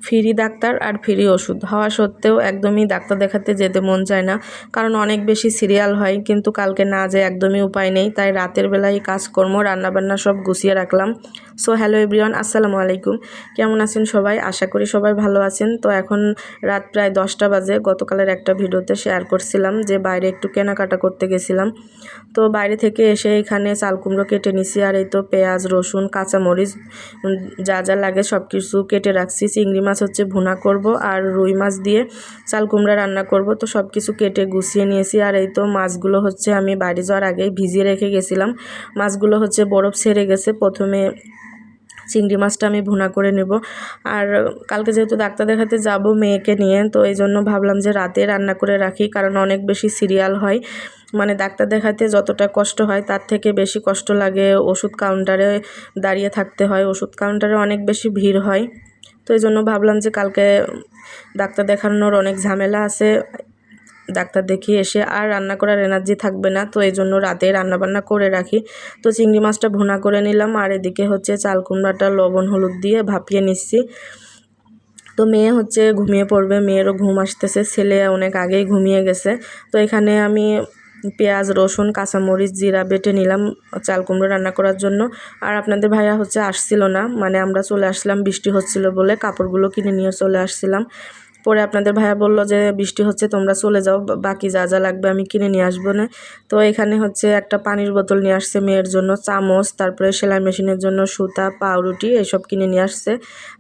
Free doctor আর free ওষুধ হওয়া সত্ত্বেও একদমই ডাক্তার দেখাতে যেতে মন চায় না, কারণ অনেক বেশি সিরিয়াল হয়। কিন্তু কালকে না যেয়ে একদমই উপায় নেই, তাই রাতের বেলায় কাজকর্ম রান্নাবান্না সব গুছিয়ে রাখলাম। সো হ্যালো এভরিওয়ান, আসসালামু আলাইকুম। কেমন আছেন সবাই? আশা করি সবাই ভালো আছেন। তো এখন রাত প্রায় 10টা বাজে। গতকালের একটা ভিডিওতে শেয়ার করছিলাম যে বাইরে একটু কেনাকাটা করতে গেছিলাম। তো বাইরে থেকে এসে এখানে চাল কুমড়ো কেটে নিছি, আর এই তো পেঁয়াজ, রসুন, কাঁচামরিচ যা যা লাগে সব কিছু কেটে রাখছি। চিংড়ি মাছ হচ্ছে ভুনা করব, আর রুই মাছ দিয়ে চাল কুমড়া রান্না করব। তো সব কিছু কেটে গুছিয়ে নিয়েছি। আর এই তো মাছগুলো হচ্ছে আমি বাড়ি যাওয়ার আগেই ভিজিয়ে রেখে গেছিলাম। মাছগুলো হচ্ছে বরফ ছেড়ে গেছে। প্রথমে চিংড়ি মাছটা আমি ভুনা করে নেব। আর কালকে যেহেতু ডাক্তার দেখাতে যাব মেয়েকে নিয়ে, তো এই জন্য ভাবলাম যে রাতে রান্না করে রাখি, কারণ অনেক বেশি সিরিয়াল হয়। মানে ডাক্তার দেখাতে যতটা কষ্ট হয় তার থেকে বেশি কষ্ট লাগে ওষুধ কাউন্টারে দাঁড়িয়ে থাকতে হয়। ওষুধ কাউন্টারে অনেক বেশি ভিড় হয়। তো এই জন্য ভাবলাম যে কালকে ডাক্তার দেখানোর অনেক ঝামেলা আছে, ডাক্তার দেখিয়ে এসে আর রান্না করার এনার্জি থাকবে না। তো এই জন্য রাতে রান্নাবান্না করে রাখি। তো চিংড়ি মাছটা ভুনা করে নিলাম, আর এদিকে হচ্ছে চাল কুমড়াটা লবণ হলুদ দিয়ে ভাপিয়ে নিচ্ছি। তো মেয়ে হচ্ছে ঘুমিয়ে পড়বে, মেয়েরও ঘুম আসতেছে, ছেলে অনেক আগেই ঘুমিয়ে গেছে। তো এখানে আমি পেঁয়াজ, রসুন, কাঁচামরিচ, জিরা বেটে নিলাম চাল কুমড়ো রান্না করার জন্য। আর আপনাদের ভাইয়া হচ্ছে আসছিল না, মানে আমরা চলে আসলাম বৃষ্টি হচ্ছিল বলে কাপড়গুলো কিনে নিয়ে চলে আসছিলাম। পরে আপনাদের ভাইয়া বলল যে বৃষ্টি হচ্ছে, তোমরা চলে যাও, বাকি যা যা লাগবে আমি কিনে নিয়ে আসবো না। তো এখানে হচ্ছে একটা পানির বোতল নিয়ে আসছে মেয়ের জন্য, চামচ, তারপরে সেলাই মেশিনের জন্য সুতা, পাউরুটি এসব কিনে নিয়ে আসছে।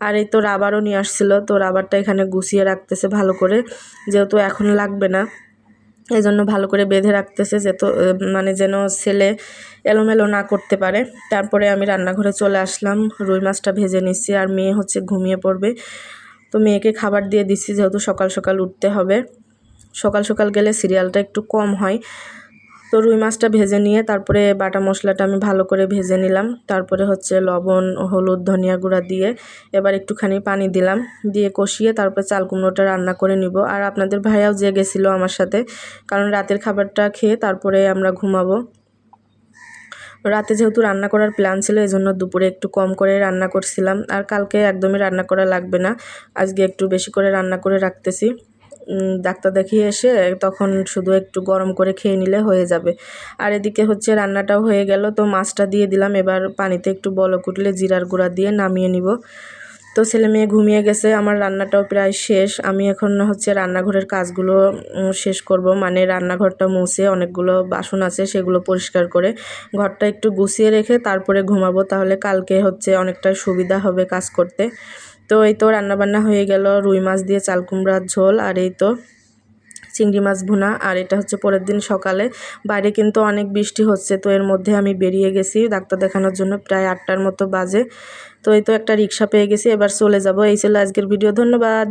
আর এই তো রাবারও নিয়ে আসছিল। তো রাবারটা এখানে গুছিয়ে রাখতেছে ভালো করে, যেহেতু এখন লাগবে না, এই জন্য ভালো করে বেঁধে রাখতেছে, মানে যেন ছেলে এলোমেলো না করতে পারে। তারপরে আমি রান্নাঘরে চলে আসলাম, রুই মাছটা ভেজে নিচ্ছি। আর মেয়ে হচ্ছে ঘুমিয়ে পড়বে, তো মেয়েকে খাবার দিয়ে দিচ্ছি, যেহেতু সকাল সকাল উঠতে হবে। সকাল সকাল গেলে সিরিয়ালটা একটু কম হয়। তো রুই মাছটা ভেজে নিয়ে তারপরে বাটা মশলাটা আমি ভালো করে ভেজে নিলাম। তারপরে হচ্ছে লবণ, হলুদ, ধনিয়া গুঁড়া দিয়ে এবার একটুখানি পানি দিলাম, দিয়ে কষিয়ে তারপরে চাল কুমড়োটা রান্না করে নিব। আর আপনাদের ভাইয়াও জেগেছিলো আমার সাথে, কারণ রাতের খাবারটা খেয়ে তারপরে আমরা ঘুমাবো। রাতে যেহেতু রান্না করার প্ল্যান ছিল, এই জন্য দুপুরে একটু কম করে রান্না করছিলাম। আর কালকে একদমই রান্না করা লাগবে না, আজকে একটু বেশি করে রান্না করে রাখতেছি। ডাক্তার দেখিয়ে এসে তখন শুধু একটু গরম করে খেয়ে নিলে হয়ে যাবে। আর এদিকে হচ্ছে রান্নাটাও হয়ে গেল। তো মাছটা দিয়ে দিলাম, এবার পানিতে একটু বলক উঠলে জিরার গুঁড়া দিয়ে নামিয়ে নিব। তো ছেলে মেয়ে ঘুমিয়ে গেছে, আমার রান্নাটাও প্রায় শেষ। আমি এখন হচ্ছে রান্নাঘরের কাজগুলো শেষ করব, মানে রান্নাঘরটা মুছে অনেকগুলো বাসন আছে সেগুলো পরিষ্কার করে ঘরটা একটু গুছিয়ে রেখে তারপরে ঘুমাবো, তাহলে কালকে হচ্ছে অনেকটা সুবিধা হবে কাজ করতে। তো এই তো রান্নাবান্না হয়ে গেল, রুই মাছ দিয়ে চাল কুমড়ার ঝোল, আর এই তো চিংড়ি মাছ ভুনা। আর এটা হচ্ছে পরের দিন সকালে। বাইরে কিন্তু অনেক বৃষ্টি হচ্ছে, তো এর মধ্যে আমি বেরিয়ে গেছি ডাক্তার দেখানোর জন্য, প্রায় 8টার মতো বাজে। তো এই তো একটা রিক্সা পেয়ে গেছি, এবার চলে যাব। এই ছিল আজকের ভিডিও, ধন্যবাদ।